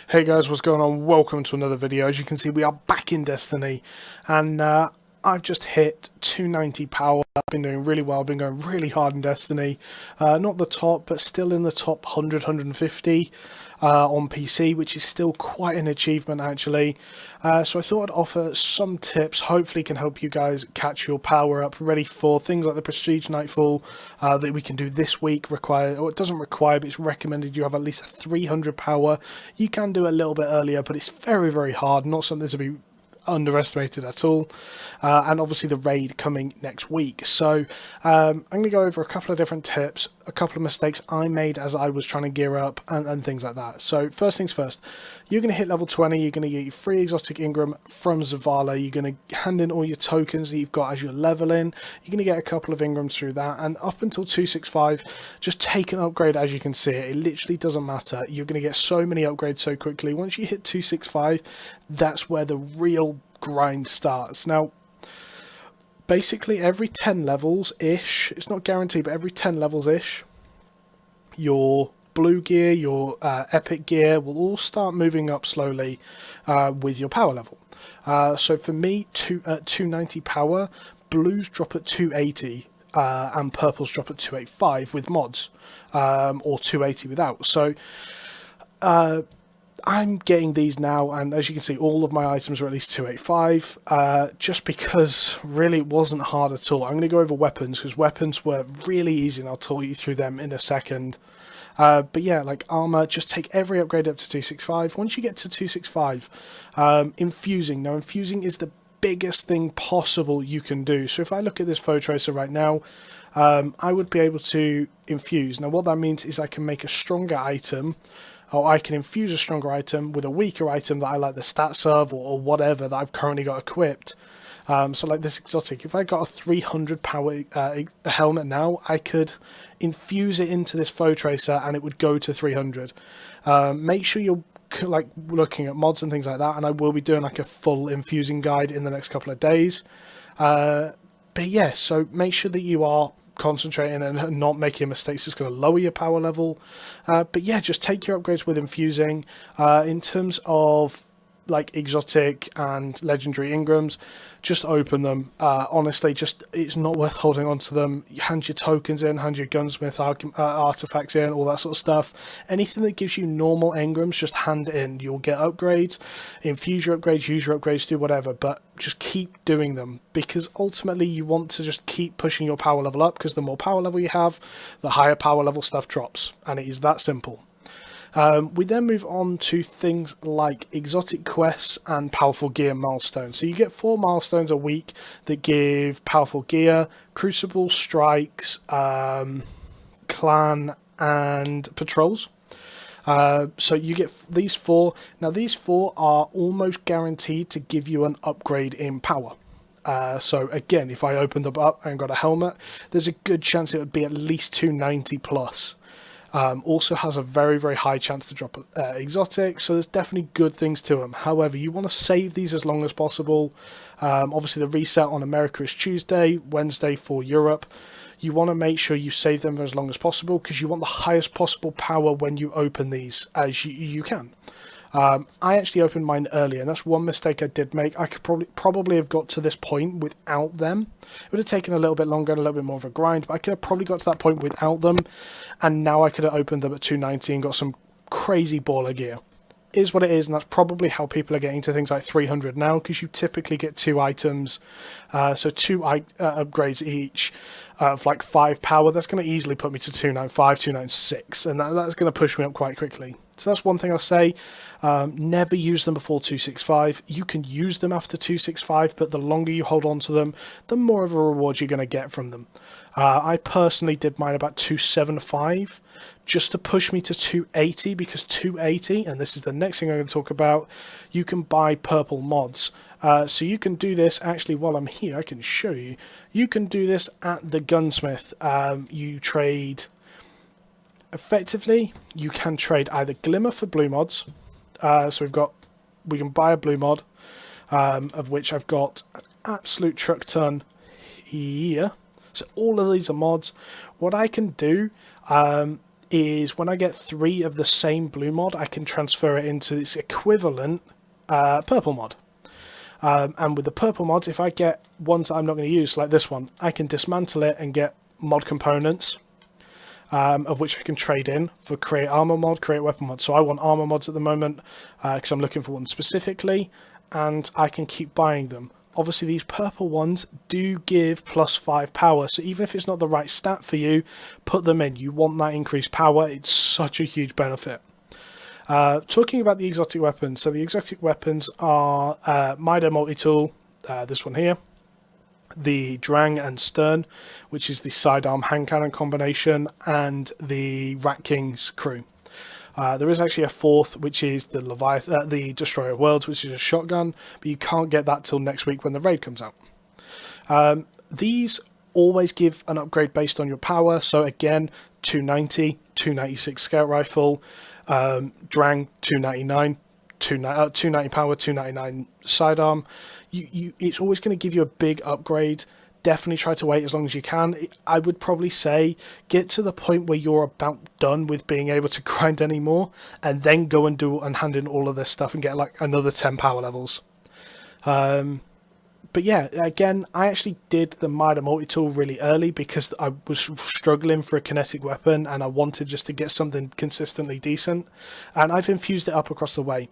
Hey guys, what's going on? Welcome to another video. As you can see, we are back in Destiny, and I've just hit 290 power. I've been doing really well, I've been going really hard in Destiny. Not the top, but still in the top 100, 150 on PC, which is still quite an achievement actually. So I thought I'd offer some tips, hopefully can help you guys catch your power up, ready for things like the Prestige Nightfall that we can do this week. Or it doesn't require, but it's recommended you have at least a 300 power. You can do it a little bit earlier, but it's very, very hard, not something to be underestimated at all. And obviously the raid coming next week, so I'm going to go over a couple of different tips, a couple of mistakes I made as I was trying to gear up, and things like that. So first things first, you're going to hit level 20, you're going to get your free exotic Ingram from Zavala, you're going to hand in all your tokens that you've got as you're leveling, you're going to get a couple of Ingrams through that, and up until 265 just take an upgrade. As you can see, it literally doesn't matter, you're going to get so many upgrades so quickly. Once you hit 265, that's where the real grind starts. Now basically every 10 levels ish, it's not guaranteed, but every 10 levels ish, your blue gear, your epic gear will all start moving up slowly with your power level. So for me, 290 power, blues drop at 280 and purples drop at 285 with mods, or 280 without. So I'm getting these now, and as you can see, all of my items are at least 285, just because really it wasn't hard at all. I'm going to go over weapons, because weapons were really easy, and I'll talk you through them in a second. But yeah, like armor, just take every upgrade up to 265. Once you get to 265, infusing. Now, infusing is the biggest thing possible you can do. So if I look at this foe tracer right now, I would be able to infuse. Now, what that means is I can make a stronger item, or I can infuse a stronger item with a weaker item that I like the stats of, or whatever that I've currently got equipped. So like this exotic, if I got a 300 power helmet now, I could infuse it into this foe tracer and it would go to 300. Make sure you're like looking at mods and things like that, and I will be doing like a full infusing guide in the next couple of days. But yeah, so make sure that you are concentrating and not making mistakes. It's going to lower your power level. But yeah, just take your upgrades with infusing. In terms of like exotic and legendary Ingrams, just open them. Honestly, just it's not worth holding on to them. You hand your tokens in, hand your gunsmith artifacts in, all that sort of stuff. Anything that gives you normal Engrams, just hand in. You'll get upgrades, infuse your upgrades, use your upgrades, do whatever, but just keep doing them, because ultimately you want to just keep pushing your power level up, because the more power level you have, the higher power level stuff drops, and it is that simple. We then move on to things like exotic quests and powerful gear milestones. So you get 4 milestones a week that give powerful gear: crucible, strikes, clan, and patrols. So you get these 4. Now these 4 are almost guaranteed to give you an upgrade in power. So again, if I opened them up and got a helmet, there's a good chance it would be at least 290 plus. Also has a very, very high chance to drop exotic, so there's definitely good things to them. However, you want to save these as long as possible. Obviously the reset on America is Tuesday, Wednesday for Europe. You want to make sure you save them for as long as possible, because you want the highest possible power when you open these as you can. I actually opened mine earlier, and that's one mistake I did make. I could probably have got to this point without them. It would have taken a little bit longer and a little bit more of a grind, but I could have probably got to that point without them, and now I could have opened them at 290 and got some crazy baller gear. It is what it is, and that's probably how people are getting to things like 300 now, because you typically get 2 items, so 2 upgrades each of like 5 power. That's going to easily put me to 295, 296, and that's going to push me up quite quickly. So that's one thing I'll say. Never use them before 265. You can use them after 265, but the longer you hold on to them, the more of a reward you're going to get from them. I personally did mine about 275 just to push me to 280, because 280, and this is the next thing I'm going to talk about, you can buy purple mods. So you can do this, actually while I'm here I can show you. You can do this at the gunsmith. You trade, effectively you can trade either glimmer for blue mods. So we can buy a blue mod, of which I've got an absolute truck ton here. So all of these are mods. What I can do is when I get 3 of the same blue mod, I can transfer it into its equivalent purple mod. And with the purple mods, if I get ones that I'm not going to use, like this one, I can dismantle it and get mod components, of which I can trade in for create armor mod, create weapon mod. So I want armor mods at the moment because I'm looking for one specifically, and I can keep buying them. Obviously, these purple ones do give +5 power, so even if it's not the right stat for you, put them in. You want that increased power. It's such a huge benefit. Talking about the exotic weapons, so the exotic weapons are Mida multi-tool, this one here, the Drang and Stern, which is the sidearm hand cannon combination, and the Rat King's crew. There is actually a fourth, which is the Leviathan, the Destroyer of Worlds, which is a shotgun, but you can't get that till next week when the raid comes out. These always give an upgrade based on your power, so again, 290, 296 scout rifle, Drang 299, 290 power, 299 sidearm. It's always going to give you a big upgrade. Definitely try to wait as long as you can. I would probably say get to the point where you're about done with being able to grind anymore, and then go and hand in all of this stuff and get like another 10 power levels. But yeah, again, I actually did the Mida multi-tool really early because I was struggling for a kinetic weapon and I wanted just to get something consistently decent, and I've infused it up across the way.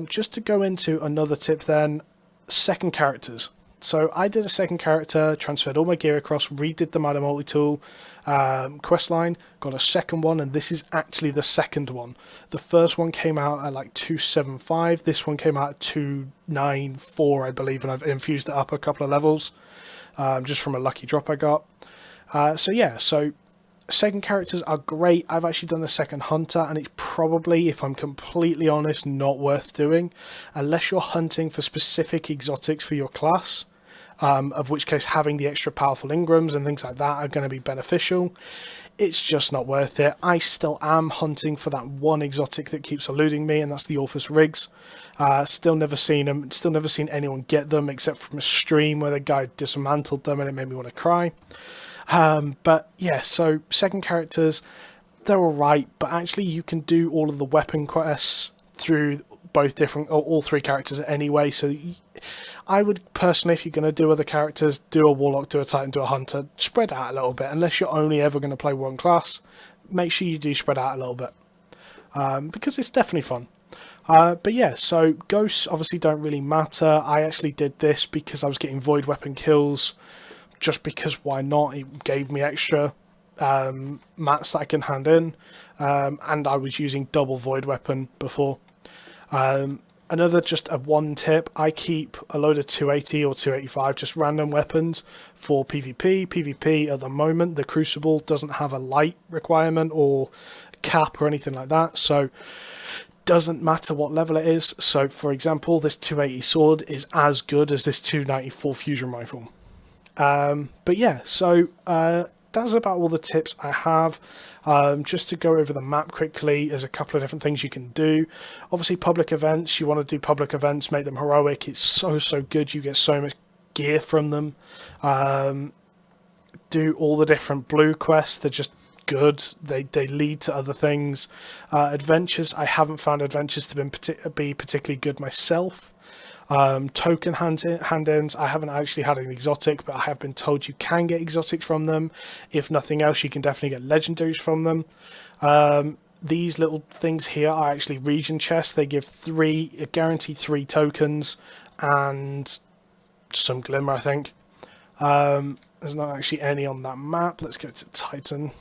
Just to go into another tip then, second characters. So I did a second character, transferred all my gear across, redid the Mida multi-tool quest line, got a second one, and this is actually the second one. The first one came out at like 275, this one came out at 294, I believe, and I've infused it up a couple of levels just from a lucky drop I got. So yeah, so second characters are great. I've actually done the second hunter, and it's probably, if I'm completely honest, not worth doing unless you're hunting for specific exotics for your class. Of which case having the extra powerful Ingrams and things like that are going to be beneficial. It's just not worth it. I still am hunting for that one exotic that keeps eluding me, and that's the Orphus Rigs. Still never seen them, still never seen anyone get them except from a stream where the guy dismantled them and it made me want to cry. But yeah, so second characters, they're alright, but actually you can do all of the weapon quests through both different, or all 3 characters anyway, so I would personally, if you're going to do other characters, do a Warlock, do a Titan, do a Hunter, spread out a little bit. Unless you're only ever going to play one class, make sure you do spread out a little bit, because it's definitely fun. But yeah, so ghosts obviously don't really matter. I actually did this because I was getting void weapon kills, just because why not? It gave me extra mats that I can hand in, and I was using double void weapon before. Another just a one tip, I keep a load of 280 or 285, just random weapons for PvP. PvP at the moment, the Crucible doesn't have a light requirement or cap or anything like that, so doesn't matter what level it is. So for example, this 280 sword is as good as this 294 fusion rifle. But yeah, so that's about all the tips I have. Just to go over the map quickly, there's a couple of different things you can do. Obviously public events, you want to do public events, make them heroic. It's so good, you get so much gear from them. Do all the different blue quests, they're just good, they lead to other things. Adventures, I haven't found adventures to be particularly good myself. Token hand-ins, I haven't actually had an exotic, but I have been told you can get exotics from them. If nothing else, you can definitely get legendaries from them. These little things here are actually region chests. They give guaranteed 3 tokens and some glimmer, I think. There's not actually any on that map. Let's go to Titan.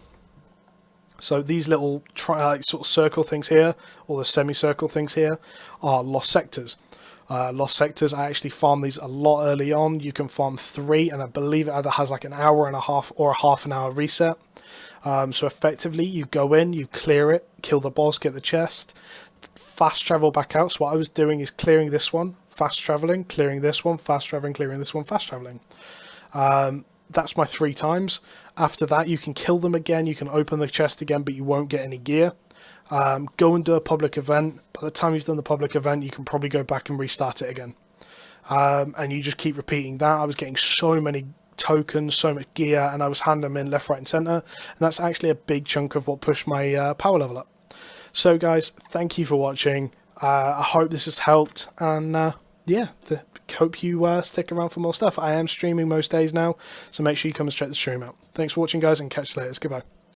So these little sort of circle things here, or the semicircle things here, are lost sectors. Lost sectors, I actually farm these a lot early on. You can farm 3, and I believe it either has like an hour and a half or a half an hour reset. So effectively you go in, you clear it, kill the boss, get the chest, fast travel back out. So what I was doing is clearing this one, fast traveling, clearing this one, fast traveling, clearing this one, fast traveling. That's my 3 times. After that you can kill them again, you can open the chest again, but you won't get any gear. Go and do a public event. By the time you've done the public event, you can probably go back and restart it again. And you just keep repeating that. I was getting so many tokens, so much gear, and I was handing them in left, right and centre, and that's actually a big chunk of what pushed my power level up. So guys, thank you for watching. I hope this has helped, and yeah, hope you stick around for more stuff. I am streaming most days now, so make sure you come and check the stream out. Thanks for watching guys, and catch you later. Goodbye.